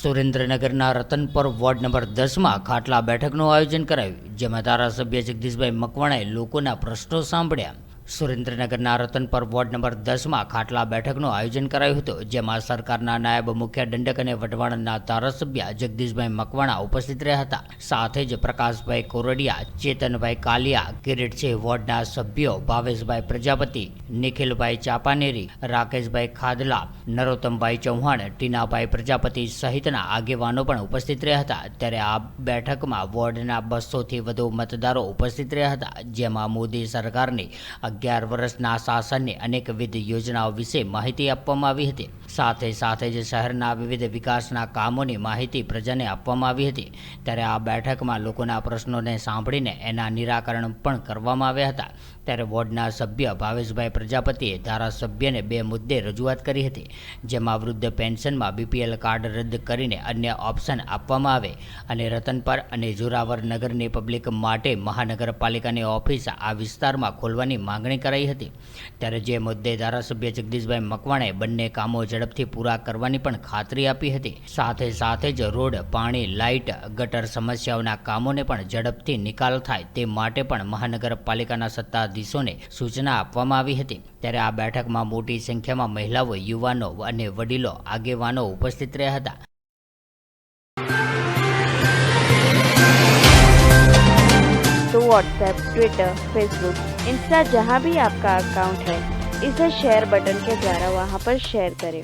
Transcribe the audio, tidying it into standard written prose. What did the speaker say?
સુરેન્દ્રનગરના Ratanpar ward number 10માં ખાટલા બેઠકનું આયોજન કરાયું, જેમાં ધારાસભ્ય જગદીશભાઈ મકવાણાએ લોકોના પ્રશ્નો સાંભળ્યા। સુરેન્દ્રનગરના રતનપર વોર્ડ નંબર 10માં ખાટલા બેઠકનું આયોજન કરાયું હતું, જેમાં સરકારના નાયબ મુખ્ય દંડક અને વઢવાણના ધારાસભ્ય જગદીશભાઈ મકવાણા ઉપસ્થિત રહ્યા હતા। સાથે જ પ્રકાશભાઈ કોરડિયા, ચેતનભાઈ કાલિયા, કિરીટસિંહ વોર્ડના સભ્યો ભાવેશભાઈ પ્રજાપતિ, નિખિલભાઈ ચાપાનેરી, રાકેશભાઈ ખાદલા, નરોત્તમભાઈ ચૌહાણ, ટીનાભાઈ પ્રજાપતિ સહિતના આગેવાનો પણ ઉપસ્થિત રહ્યા હતા। ત્યારે આ બેઠકમાં વોર્ડના 200થી વધુ મતદારો ઉપસ્થિત રહ્યા હતા, જેમાં મોદી સરકારની 11 વર્ષના શાસનની અનેકવિધ યોજનાઓ વિશે માહિતી આપવામાં આવી હતી। સાથે જ શહેરના વિવિધ વિકાસના કામોની માહિતી પ્રજાને આપવામાં આવી હતી। ત્યારે આ બેઠકમાં લોકોના પ્રશ્નોને સાંભળીને એના નિરાકરણ પણ કરવામાં આવ્યા હતા। ત્યારે વોર્ડના સભ્ય ભાવેશભાઈ પ્રજાપતિએ ધારાસભ્યને 2 મુદ્દે રજૂઆત કરી હતી, જેમાં વૃદ્ધ પેન્શનમાં BPL કાર્ડ રદ કરીને અન્ય ઓપ્શન આપવામાં આવે અને રતનપર અને જોરાવર નગરની પબ્લિક માટે મહાનગરપાલિકાની ઓફિસ આ વિસ્તારમાં ખોલવાની માંગણી કરાઈ હતી। ત્યારે જે મુદ્દે ધારાસભ્ય જગદીશભાઈ મકવાણાએ બંને કામો ઝડપથી પૂરા કરવાની પણ ખાતરી આપી હતી। સાથે જ રોડ, પાણી, લાઇટ, ગટર સમસ્યાઓના કામોને પણ ઝડપથી નિકાલ થાય તે માટે પણ મહાનગરપાલિકાના સત્તાધીશોને સૂચના આપવામાં આવી હતી। ત્યારે આ બેઠકમાં મોટી સંખ્યામાં મહિલાઓ, યુવાનો અને વડીલો આગેવાનો ઉપસ્થિત રહ્યા હતા। तो व्हाट्सएप, ट्विटर, फेसबुक, इंस्टा जहाँ भी आपका अकाउंट है, इसे शेयर बटन के द्वारा वहाँ पर शेयर करें।